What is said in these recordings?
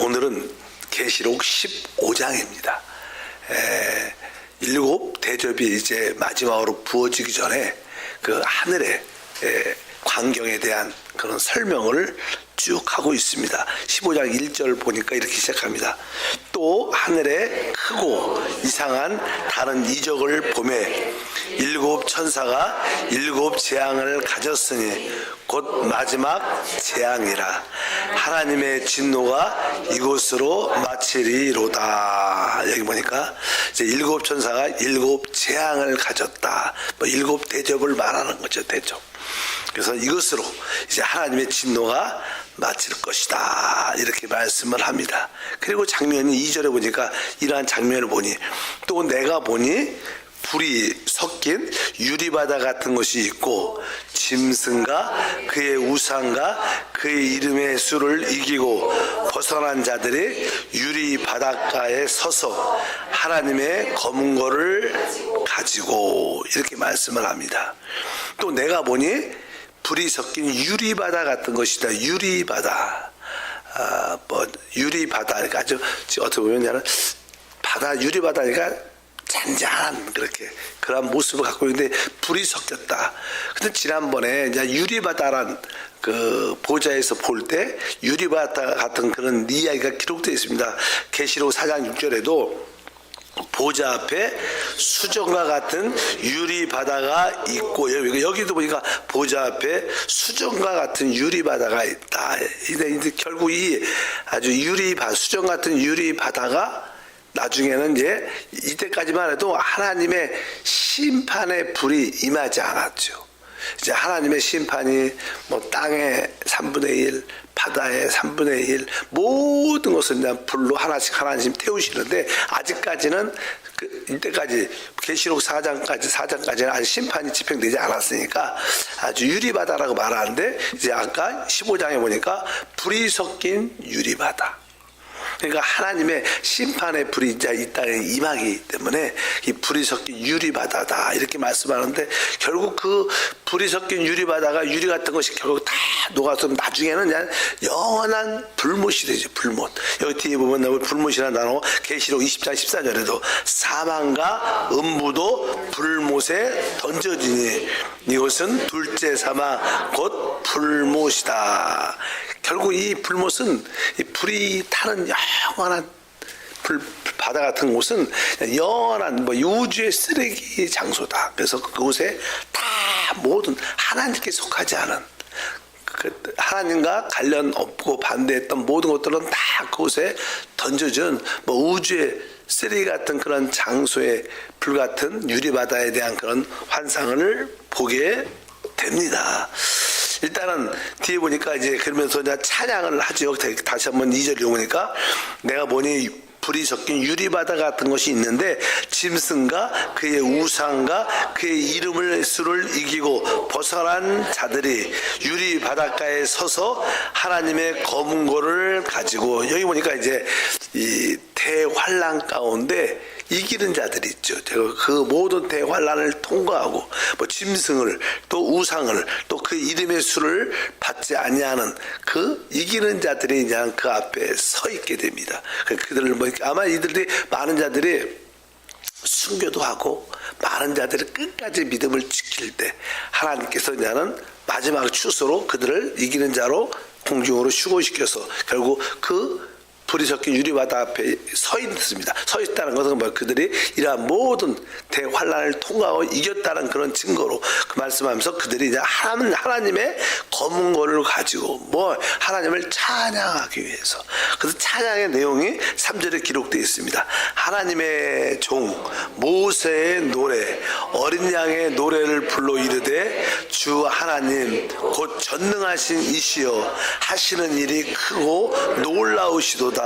오늘은 계시록 15장입니다. 7 대접이 이제 마지막으로 부어지기 전에 그 하늘의 광경에 대한 그런 설명을 쭉 하고 있습니다. 15장 1절 보니까 이렇게 시작합니다. 또 하늘에 크고 이상한 다른 이적을 보매 7 천사가 7 재앙을 가졌으니 곧 마지막 재앙이라. 하나님의 진노가 이곳으로 마치리로다. 여기 보니까 이제 7 천사가 7 재앙을 가졌다. 7 대접을 말하는 거죠. 대접. 그래서 이것으로 이제 하나님의 진노가 마칠 것이다. 이렇게 말씀을 합니다. 그리고 장면이 2절에 보니까 이러한 장면을 보니 또 내가 보니 불이 섞인 유리바다 같은 것이 있고 짐승과 그의 우상과 그의 이름의 수를 이기고 벗어난 자들이 유리 바닷가에 서서 하나님의 검은 거를 가지고 이렇게 말씀을 합니다. 또 내가 보니 불이 섞인 유리바다 같은 것이다. 유리바다. 유리바다. 그러니까 아주 어떻게 보면 바다, 유리바다니까 잔잔한 그런 모습을 갖고 있는데 불이 섞였다. 근데 지난번에 이제 유리바다란 그 보좌에서 볼 때 유리바다 같은 그런 이야기가 기록되어 있습니다. 계시록 4장 6절에도 보좌 앞에 수정과 같은 유리 바다가 있고, 여기도 보니까 보좌 앞에 수정과 같은 유리 바다가 있다. 근데 결국 이 아주 수정 같은 유리 바다가 나중에는 이제 이때까지만 해도 하나님의 심판의 불이 임하지 않았죠. 이제 하나님의 심판이 땅의 3분의 1, 바다의 3분의 1 모든 것을 그냥 불로 하나씩 태우시는데 아직까지는 이때까지 계시록 4장까지는 아직 심판이 집행되지 않았으니까 아주 유리바다라고 말하는데 이제 아까 15장에 보니까 불이 섞인 유리바다. 그러니까 하나님의 심판의 불이 이제 이 땅에 임하기 때문에 이 불이 섞인 유리바다다 이렇게 말씀하는데 결국 그 불이 섞인 유리바다가 유리 같은 것이 결국 다 녹아서 나중에는 그냥 영원한 불못이 되죠. 불못. 여기 뒤에 보면 불못이라는 단어 계시록 20장 14절에도 사망과 음부도 불못에 던져지니 이것은 둘째 사망 곧 불못이다. 결국 이 불못은 이 불이 타는 영원한 바다 같은 곳은 영원한 우주의 쓰레기 장소다. 그래서 그곳에 다 모든 하나님께 속하지 않은 하나님과 관련 없고 반대했던 모든 것들은 다 그곳에 던져준 우주의 쓰레기 같은 그런 장소의 불같은 유리바다에 대한 그런 환상을 보게 됩니다. 일단은 뒤에 보니까 이제 그러면서 찬양을 하죠. 다시 한번 2절에 보니까 내가 보니 불이 섞인 유리바다 같은 것이 있는데 짐승과 그의 우상과 그의 이름을 수를 이기고 벗어난 자들이 유리 바닷가에 서서 하나님의 검은 고를 가지고 여기 보니까 이제 이 대환란 가운데 이기는 자들이 있죠. 그 모든 대환란을 통과하고 짐승을 또 우상을 또 그 이름의 수를 받지 아니하는 그 이기는 자들이 그냥 그 앞에 서 있게 됩니다. 그들을 아마 이들이 많은 자들이 순교도 하고 많은 자들이 끝까지 믿음을 지킬 때 하나님께서 그냥 마지막 추수로 그들을 이기는 자로 공중으로 휴거시켜서 결국 그 불이 섞인 유리바다 앞에 서 있습니다. 서 있다는 것은 그들이 이러한 모든 대환란을 통과하고 이겼다는 그런 증거로 그 말씀하면서 그들이 이제 하나님의 검은 거를 가지고 하나님을 찬양하기 위해서. 그래서 찬양의 내용이 3절에 기록되어 있습니다. 하나님의 종 모세의 노래 어린 양의 노래를 불러 이르되 주 하나님 곧 전능하신 이시여 하시는 일이 크고 놀라우시도다.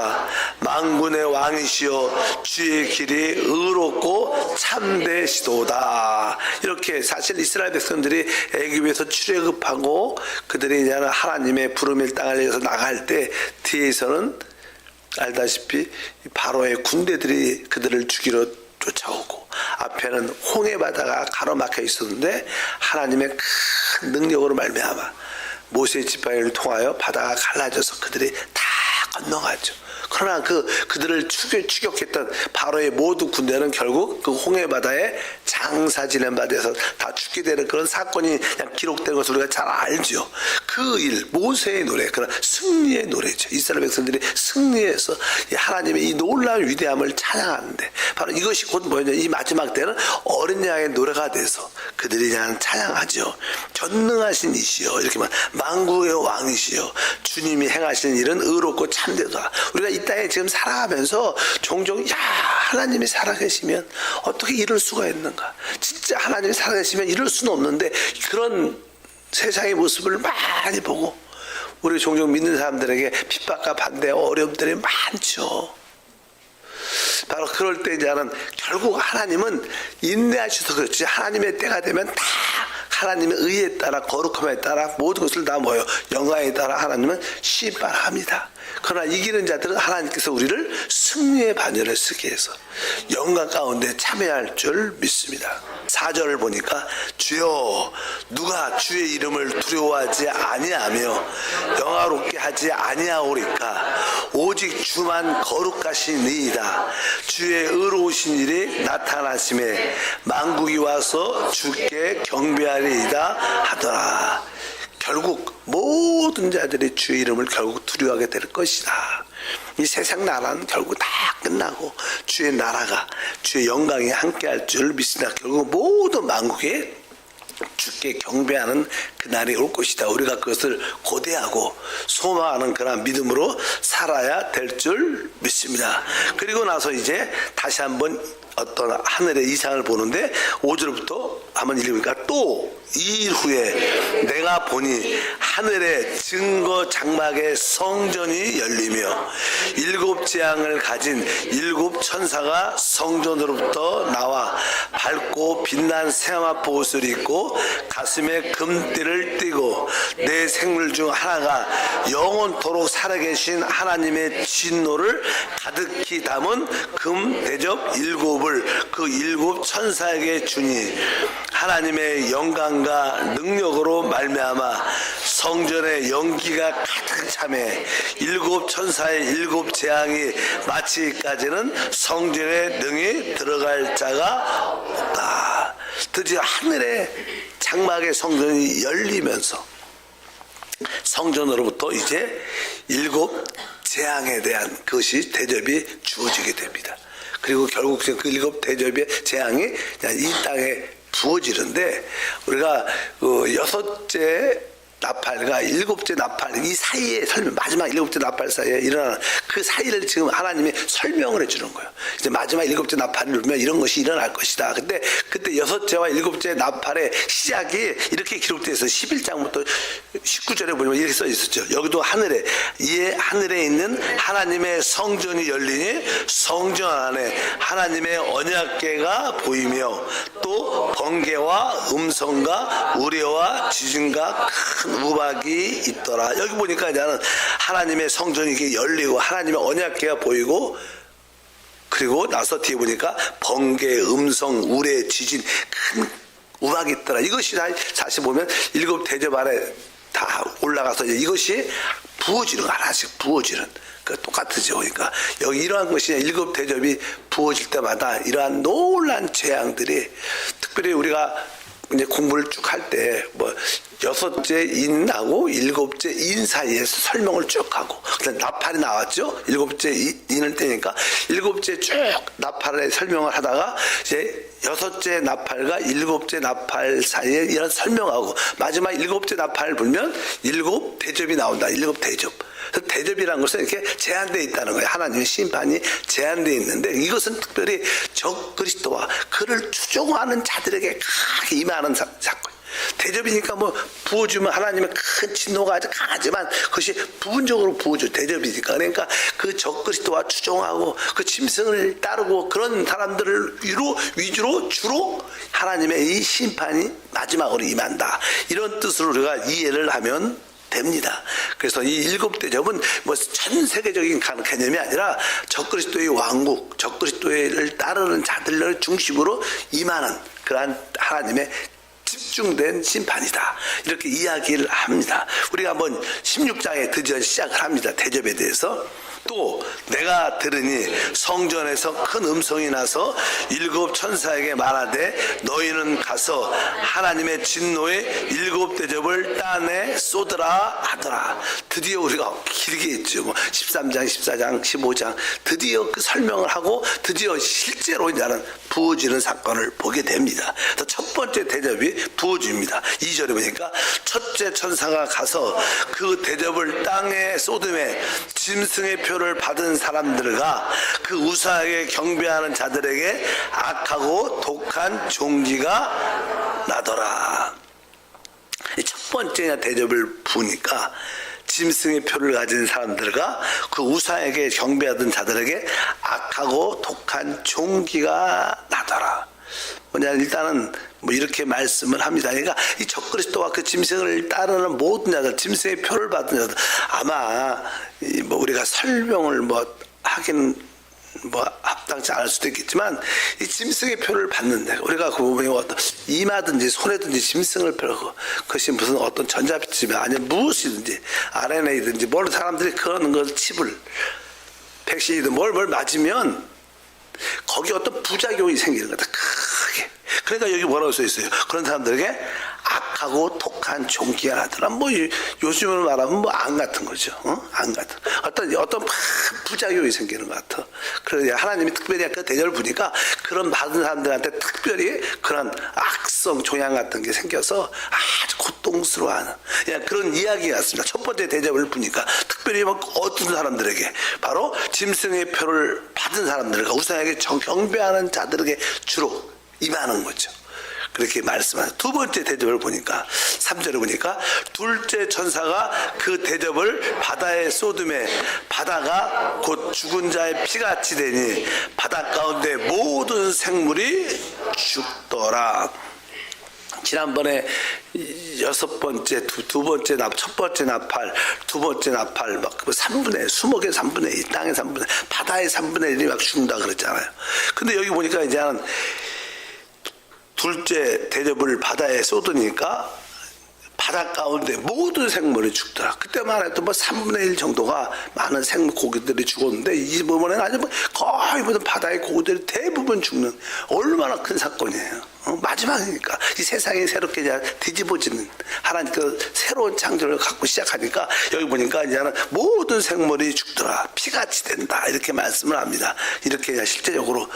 만군의 왕이시여 주의 길이 의롭고 참되시도다. 이렇게 사실 이스라엘 백성들이 애굽에서 출애굽하고 그들이 이제 하나님의 부름의 땅을 위해서 나갈 때 뒤에서는 알다시피 바로의 군대들이 그들을 죽이러 쫓아오고 앞에는 홍해 바다가 가로막혀 있었는데 하나님의 큰 능력으로 말미암아 모세의 지팡이를 통하여 바다가 갈라져서 그들이 다 건너가죠. 그러나 그들을 추격했던 바로의 모든 군대는 결국 그 홍해 바다에 장사 지낸 바다에서 다 죽게 되는 그런 사건이 그냥 기록된 것을 우리가 잘 알죠. 그 일, 모세의 노래, 그런 승리의 노래죠. 이스라엘 백성들이 승리해서 하나님의 이 놀라운 위대함을 찬양하는데, 바로 이것이 곧 뭐냐, 이 마지막 때는 어린 양의 노래가 돼서 그들이 그냥 찬양하죠. 전능하신 이시여, 이렇게 말, 만국의 왕이시여, 주님이 행하시는 일은 의롭고 참되다. 우리가 이 땅에 지금 살아가면서 종종 하나님이 살아계시면 어떻게 이럴 수가 있는가, 진짜 하나님이 살아계시면 이럴 수는 없는데, 그런 세상의 모습을 많이 보고 우리 종종 믿는 사람들에게 핍박과 반대, 어려움들이 많죠. 바로 그럴 때 이제는 결국 하나님은 인내하셔서 그렇지, 하나님의 때가 되면 다 하나님의 의에 따라, 거룩함에 따라 모든 것을 다 모여 영광에 따라 하나님은 심판합니다. 그러나 이기는 자들은 하나님께서 우리를 승리의 바늘을 쓰게 해서 영광 가운데 참여할 줄 믿습니다. 4절을 보니까 주여 누가 주의 이름을 두려워하지 아니하며 영화롭게 하지 아니하오리까 오직 주만 거룩하시니이다. 주의 의로우신 일이 나타나심에 만국이 와서 주께 경배하리이다 하더라. 결국 모든 자들이 주의 이름을 결국 두려워하게 될 것이다. 이 세상 나라는 결국 다 끝나고 주의 나라가, 주의 영광이 함께할 줄 믿습니다. 결국 모든 만국에 주께 경배하는 그날이 올 것이다. 우리가 그것을 고대하고 소망하는 그런 믿음으로 살아야 될 줄 믿습니다. 그리고 나서 이제 다시 한번 어떤 하늘의 이상을 보는데 5절부터 한번 읽으니까 또 이일 후에 내가 보니 하늘의 증거 장막의 성전이 열리며 7 재앙을 가진 7 천사가 성전으로부터 나와 밝고 빛난 세마포 옷을 입고 가슴에 금띠를 띠고 내 생물 중 하나가 영원토록 살아계신 하나님의 진노를 가득히 담은 금 대접 7을 그 7 천사에게 주니 하나님의 영광과 능력으로 말미암아 성전의 연기가 가득 차매 7 천사의 7 재앙이 마치기까지는 성전에 능히 들어갈 자가 없다. 드디어 하늘의 장막의 성전이 열리면서 성전으로부터 이제 7 재앙에 대한 그것이 대접이 주어지게 됩니다. 그리고 결국 그 7 대접의 재앙이 이 땅에 부어지는데, 우리가 그 6째 나팔과 7째 나팔 이 사이에 설명, 마지막 7째 나팔 사이에 일어나는 그 사이를 지금 하나님이 설명을 해주는 거예요. 이제 마지막 7째 나팔을 누르면 이런 것이 일어날 것이다. 근데 그때 6째와 7째 나팔의 시작이 이렇게 기록되어 있어요. 11장부터 19절에 보면 이렇게 써 있었죠. 여기도 하늘에, 이에 하늘에 있는 하나님의 성전이 열리니 성전 안에 하나님의 언약궤가 보이며 또 번개와 음성과 우레와 지진과 큰 우박이 있더라. 여기 보니까 이제는 하나님의 성전이 이렇게 열리고 하나님의 언약궤가 보이고, 그리고 나서 뒤에 보니까 번개, 음성, 우레, 지진, 큰 우박이 있더라. 이것이 사실 보면 7 대접 안에 다 올라가서 이것이 부어지는, 하나씩 부어지는, 그 똑같으죠. 그러니까 여기 이러한 것이 7 대접이 부어질 때마다 이러한 놀란 재앙들이, 특별히 우리가 이제 공부를 쭉 할 때 뭐 6째 인하고 7째 인 사이에서 설명을 쭉 하고, 그다음 나팔이 나왔죠. 7째 인을 떼니까 7째 쭉 나팔의 설명을 하다가 이제 6째 나팔과 7째 나팔 사이에 이런 설명하고 마지막 7째 나팔을 불면 7 대접이 나온다. 7 대접. 그래서 대접이라는 것은 이렇게 제한되어 있다는 거예요. 하나님의 심판이 제한되어 있는데, 이것은 특별히 적 그리스도와 그를 추종하는 자들에게 크게 임하는 사건. 대접이니까 뭐 부어주면 하나님의 큰 진노가 아주 강하지만 그것이 부분적으로 부어줘. 대접이니까. 그러니까 그 적 그리스도와 추종하고 그 짐승을 따르고 그런 사람들을 위주로 주로 하나님의 이 심판이 마지막으로 임한다. 이런 뜻으로 우리가 이해를 하면 됩니다. 그래서 이 7 대접은 뭐 전 세계적인 개념이 아니라 적그리스도의 왕국, 적그리스도를 따르는 자들을 중심으로 임하는 그러한 하나님의 집중된 심판이다. 이렇게 이야기를 합니다. 우리가 한번 16장에 드디어 시작을 합니다. 대접에 대해서. 또 내가 들으니 성전에서 큰 음성이 나서 7 천사에게 말하되 너희는 가서 하나님의 진노의 7 대접을 땅에 쏟으라 하더라. 드디어 우리가 길게 했죠. 13장, 14장, 15장 드디어 그 설명을 하고 드디어 실제로 이제는 부어지는 사건을 보게 됩니다. 첫 번째 대접이 부어집니다. 2절에 보니까 첫째 천사가 가서 그 대접을 땅에 쏟음에 짐승의 표를 받은 사람들과 그 우사에게 경배하는 자들에게 악하고 독한 종기가 나더라. 첫 번째 대접을 부으니까 짐승의 표를 가진 사람들과 그 우사에게 경배하던 자들에게 악하고 독한 종기가 나더라. 뭐냐, 일단은 뭐 이렇게 말씀을 합니다. 그러니까 이 적그리스도와 그 짐승을 따르는 모든 자들, 짐승의 표를 받은 자들, 아마 뭐 우리가 설명을 뭐 하기는 뭐 합당치 않을 수도 있겠지만 이 짐승의 표를 받는데 우리가 그 부분에 어떤 이마든지 손에든지 짐승을 펴고 그것이 무슨 어떤 전자빛이면 아니면 무엇이든지 RNA든지 뭘 사람들이 그런 걸 칩을 백신이든 뭘 맞으면 거기에 어떤 부작용이 생기는 거다. 크게. 그러니까 여기 뭐라고 써 있어요? 그런 사람들에게 악하고 독한 종기가 나더라. 뭐 요즘으로 말하면 뭐 안 같은 거죠. 안 같은. 어떤 부작용이 생기는 것 같아. 그래서 하나님이 특별히 그 대접을 보니까 그런 받은 사람들한테 특별히 그런 악성 종양 같은 게 생겨서 아주 고통스러워하는 그런 이야기가 있습니다. 첫 번째 대접을 보니까 특별히 뭐 어떤 사람들에게 바로 짐승의 표를 받은 사람들과 우상에게 경배하는 자들에게 주로 임하는 거죠. 그렇게 말씀하세요. 두 번째 대접을 보니까 3절을 보니까 둘째 천사가 그 대접을 바다에 쏟음에 바다가 곧 죽은 자의 피같이 되니 바다 가운데 모든 생물이 죽더라. 지난번에 6번째, 두 번째 첫 번째 나팔, 두 번째 나팔, 막 3분의, 수목의 3분의 2, 땅의 3분의 1, 바다의 3분의 1이 막 죽는다 그랬잖아요. 근데 여기 보니까 이제는 둘째 대접을 바다에 쏟으니까 바다 가운데 모든 생물이 죽더라. 그때만 해도 뭐 3분의 1 정도가 많은 생물 고기들이 죽었는데 이 부분에는 아주 거의 모든 바다의 고기들이 대부분 죽는 얼마나 큰 사건이에요. 마지막이니까 이 세상이 새롭게 뒤집어지는 하나님 그 새로운 창조를 갖고 시작하니까 여기 보니까 이제는 모든 생물이 죽더라. 피같이 된다. 이렇게 말씀을 합니다. 이렇게 실제적으로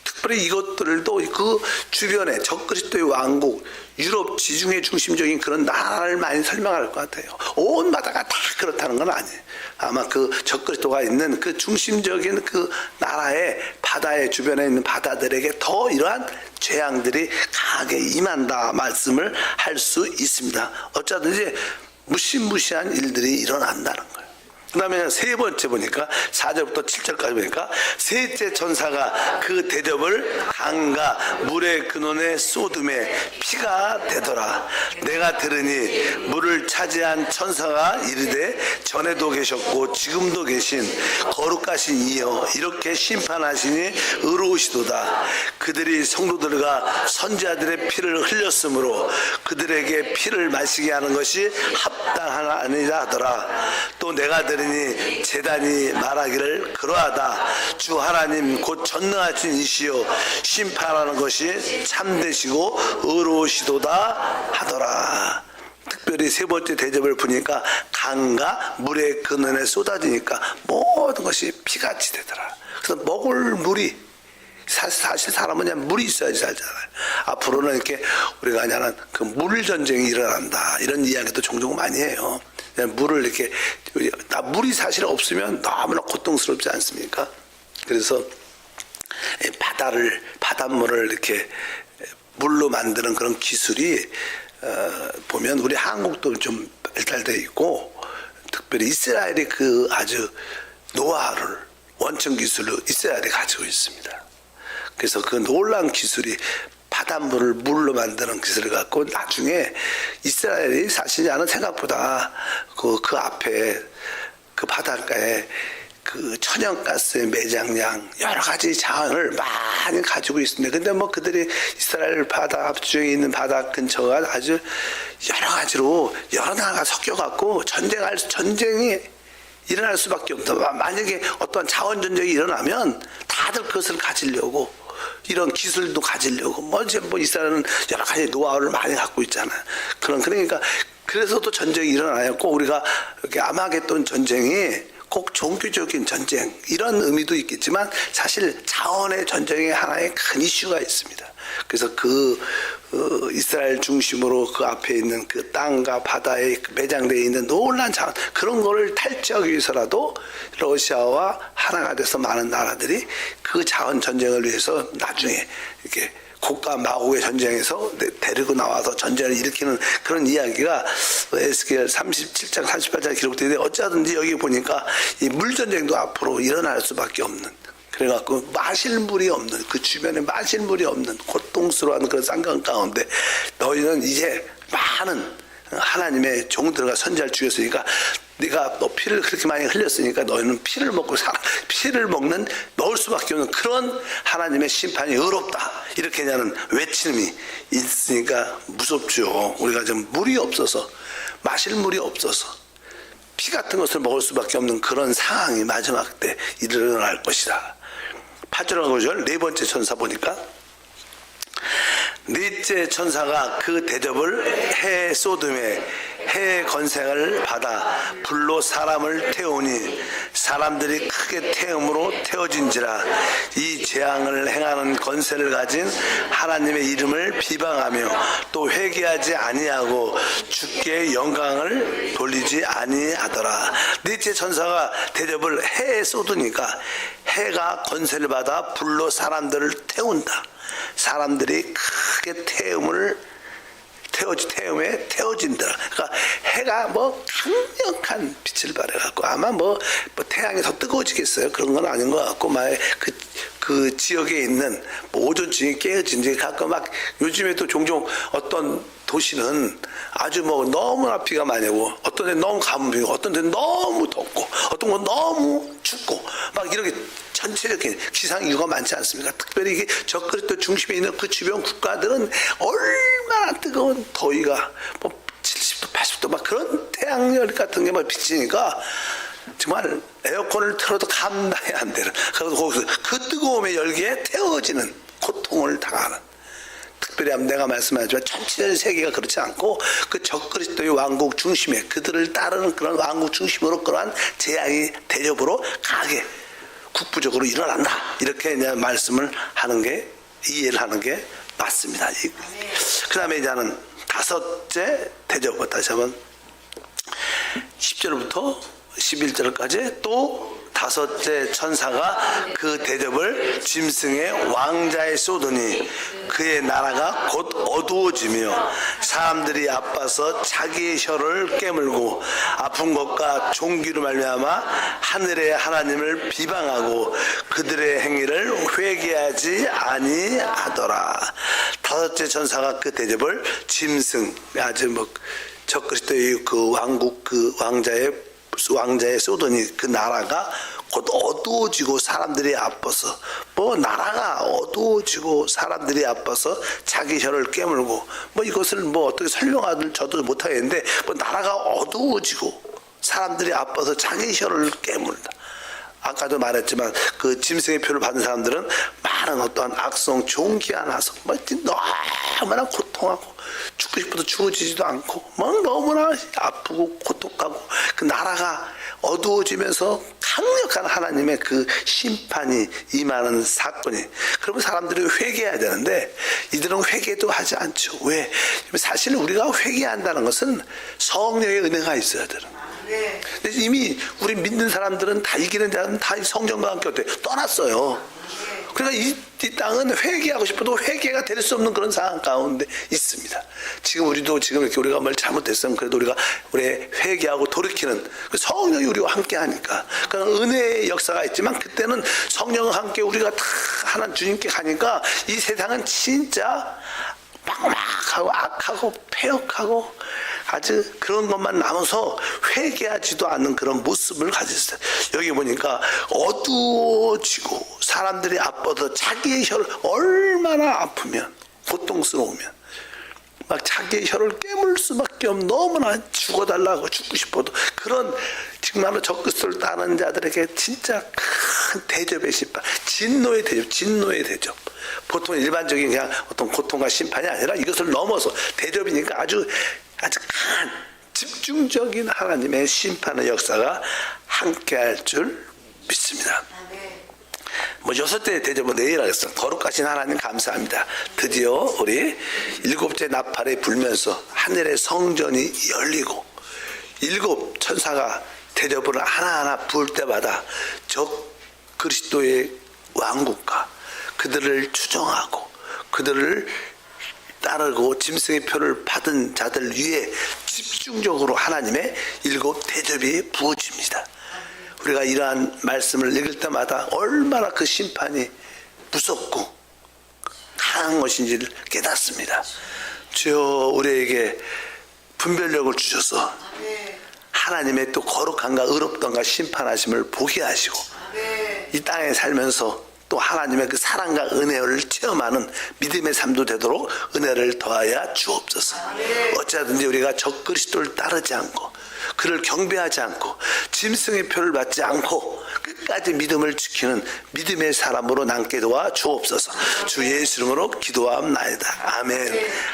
특별히 이것들도 그 주변에 적그리스도의 왕국 유럽 지중해 중심적인 그런 나라를 많이 설명할 것 같아요. 온 바다가 다 그렇다는 건 아니에요. 아마 그 적그리스도가 있는 그 중심적인 그 나라의 바다의 주변에 있는 바다들에게 더 이러한 재앙들이 강하게 임한다 말씀을 할 수 있습니다. 어쩌든지 무시무시한 일들이 일어난다는 거예요. 그 다음에 세 번째 보니까 4절부터 7절까지 보니까 셋째 천사가 그 대접을 강과 물의 근원에 쏟음에 피가 되더라. 내가 들으니 물을 차지한 천사가 이르되 전에도 계셨고 지금도 계신 거룩하신 이여 이렇게 심판하시니 의로우시도다. 그들이 성도들과 선지자들의 피를 흘렸으므로 그들에게 피를 마시게 하는 것이 합당하니라 하더라. 또 내가 들으니 제단이 말하기를 그러하다. 주 하나님 곧 전능하신 이시여 심판하는 것이 참되시고 의로우시도다 하더라. 특별히 세 번째 대접을 보니까 강과 물의 근원에 쏟아지니까 모든 것이 피같이 되더라. 그래서 먹을 물이 사실 사람은 그냥 물이 있어야지 살잖아요. 앞으로는 이렇게 우리가 그냥 그 물 전쟁이 일어난다 이런 이야기도 종종 많이 해요. 물을 이렇게 물이 사실 없으면 너무나 고통스럽지 않습니까? 그래서 바닷물을 이렇게 물로 만드는 그런 기술이 보면 우리 한국도 좀 발달되어 있고 특별히 이스라엘이 그 아주 노하우를 원천 기술로 이스라엘이 가지고 있습니다. 그래서 그 놀라운 기술이 바닷물을 물로 만드는 기술을 갖고 나중에 이스라엘이 사실 나는 생각보다 그 앞에 그 바닷가에 그 천연가스의 매장량 여러 가지 자원을 많이 가지고 있습니다. 근데 뭐 그들이 이스라엘 바다 앞쪽에 있는 바다 근처가 아주 여러 가지로 여러 나라가 섞여갖고 전쟁이 일어날 수밖에 없다. 만약에 어떠한 자원전쟁이 일어나면 다들 그것을 가지려고 이런 기술도 가지려고 뭐 이스라엘은 여러 가지 노하우를 많이 갖고 있잖아요. 그러니까 그래서 또 전쟁이 일어나요. 꼭 우리가 이렇게 아마겟돈 전쟁이 꼭 종교적인 전쟁 이런 의미도 있겠지만 사실 자원의 전쟁의 하나의 큰 이슈가 있습니다. 그래서 이스라엘 중심으로 그 앞에 있는 그 땅과 바다에 매장되어 있는 놀란 자원 그런 거를 탈취하기 위해서라도 러시아와 하나가 돼서 많은 나라들이 그 자원 전쟁을 위해서 나중에 이렇게 국가 마국의 전쟁에서 데리고 나와서 전쟁을 일으키는 그런 이야기가 에스겔 37장 38장에 기록되어 있는데 어쩌든지 여기 보니까 이 물전쟁도 앞으로 일어날 수밖에 없는 그래갖고 마실 물이 없는 그 주변에 마실 물이 없는 고통스러워하는 그런 상황 가운데 너희는 이제 많은 하나님의 종들과 선지자를 죽였으니까 네가 너 피를 그렇게 많이 흘렸으니까 너희는 피를 먹고 피를 먹을 수밖에 없는 그런 하나님의 심판이 의롭다 이렇게 하는 외침이 있으니까 무섭죠. 우리가 좀 물이 없어서 마실 물이 없어서 피 같은 것을 먹을 수밖에 없는 그런 상황이 마지막 때 일어날 것이다. 8절하고 9절 네 번째 천사 보니까 넷째 천사가 그 대접을 해 소돔에 해 건생을 받아 불로 사람을 태우니 사람들이 크게 태움으로 태워진지라 이 재앙을 행하는 건세를 가진 하나님의 이름을 비방하며 또 회개하지 아니하고 주께 영광을 돌리지 아니하더라. 넷째 천사가 대접을 해에 쏟으니까 해가 건세를 받아 불로 사람들을 태운다. 사람들이 크게 태움에 태워진다. 그러니까 해가 뭐 강력한 빛을 발해갖고 아마 뭐 태양이 더 뜨거워지겠어요. 그런 건 아닌 것 같고 막 그 지역에 있는 뭐 오존층이 깨어진지 가끔 막 요즘에 또 종종 어떤 도시는 아주 뭐 너무나 비가 많이 오고 어떤 데 너무 가뭄이고 어떤 데 너무 덥고 어떤 건 너무 춥고 막 이렇게 전체적인 기상 이유가 많지 않습니까? 특별히 이게 적그리스도 중심에 있는 그 주변 국가들은 얼마나 뜨거운 더위가 뭐 70도 80도 막 그런 태양열 같은 게 막 비치니까 정말 에어컨을 틀어도 감당이 안 되는 그래서 거기서 그 뜨거움의 열기에 태워지는 고통을 당하는 특별히 내가 말씀하지만 전체적인 세계가 그렇지 않고 그 적그리스도의 왕국 중심에 그들을 따르는 그런 왕국 중심으로 그러한 재앙이 대접으로 강하게 국부적으로 일어난다 이렇게 그냥 말씀을 하는 게 이해를 하는 게 맞습니다. 그 다음에 이제는 다섯째 대접 다시 한번 10절부터 11절까지 또 다섯째 천사가 그 대접을 짐승의 왕자에 쏟으니 그의 나라가 곧 어두워지며 사람들이 아파서 자기의 혀를 깨물고 아픈 것과 종기로 말미암아 하늘의 하나님을 비방하고 그들의 행위를 회개하지 아니하더라. 다섯째 천사가 그 대접을 짐승 아주 뭐 적그리스도의 그 왕국 그 왕자의 쏟으니 그 나라가 곧 어두워지고 사람들이 아파서 뭐 나라가 어두워지고 사람들이 아파서 자기 혀를 깨물고 뭐 이것을 뭐 어떻게 설명하든 저도 못하겠는데 뭐 나라가 어두워지고 사람들이 아파서 자기 혀를 깨물다. 아까도 말했지만 그 짐승의 표를 받은 사람들은 많은 어떠한 악성 종기가 나서 뭐 너무나 고통하고 죽고 싶어도 죽어지지도 않고 뭐 너무나 아프고 고통하고 그 나라가 어두워지면서 강력한 하나님의 그 심판이 임하는 사건이 그러면 사람들이 회개해야 되는데 이들은 회개도 하지 않죠. 왜? 사실 우리가 회개한다는 것은 성령의 은혜가 있어야 되는 거예요. 근데 이미 우리 믿는 사람들은 다 이기는 자는 다 성령과 함께 어때 떠났어요. 그러니까 이 땅은 회개하고 싶어도 회개가 될 수 없는 그런 상황 가운데 있습니다. 지금 우리도 지금 이렇게 우리가 뭘 잘못했으면 그래도 우리 회개하고 돌이키는 성령이 우리와 함께 하니까 그러니까 은혜의 역사가 있지만 그때는 성령과 함께 우리가 다 하나님 주님께 가니까 이 세상은 진짜 막막하고 악하고 폐역하고 아주 그런 것만 남아서 회개하지도 않는 그런 모습을 가졌어요. 여기 보니까 어두워지고 사람들이 아파서 자기의 혀를 얼마나 아프면 고통스러우면 막 자기의 혀를 깨물 수밖에 없는, 너무나 죽어달라고 죽고 싶어도 그런 정말로 적그리스도를 따르는 자들에게 진짜 큰 대접의 심판, 진노의 대접. 보통 일반적인 그냥 어떤 고통과 심판이 아니라 이것을 넘어서 대접이니까 아주 큰 집중적인 하나님의 심판의 역사가 함께할 줄 믿습니다. 뭐 6대 대접은 내일 하겠습니다. 거룩하신 하나님 감사합니다. 드디어 우리 7째 나팔이 불면서 하늘의 성전이 열리고 7 천사가 대접을 하나하나 부을 때마다 적 그리스도의 왕국과 그들을 추종하고 그들을 따르고 짐승의 표를 받은 자들 위에 집중적으로 하나님의 7 대접이 부어집니다. 우리가 이러한 말씀을 읽을 때마다 얼마나 그 심판이 무섭고 강한 것인지를 깨닫습니다. 주여, 우리에게 분별력을 주셔서 하나님의 또 거룩한가 의롭던가 심판하심을 보게 하시고 이 땅에 살면서 또 하나님의 그 사랑과 은혜를 체험하는 믿음의 삶도 되도록 은혜를 더하여 주옵소서. 어찌하든지 우리가 적 그리스도를 따르지 않고 그를 경배하지 않고 짐승의 표를 받지 않고 끝까지 믿음을 지키는 믿음의 사람으로 남게 도와 주옵소서. 주 예수 이름으로 기도하옵나이다. 아멘.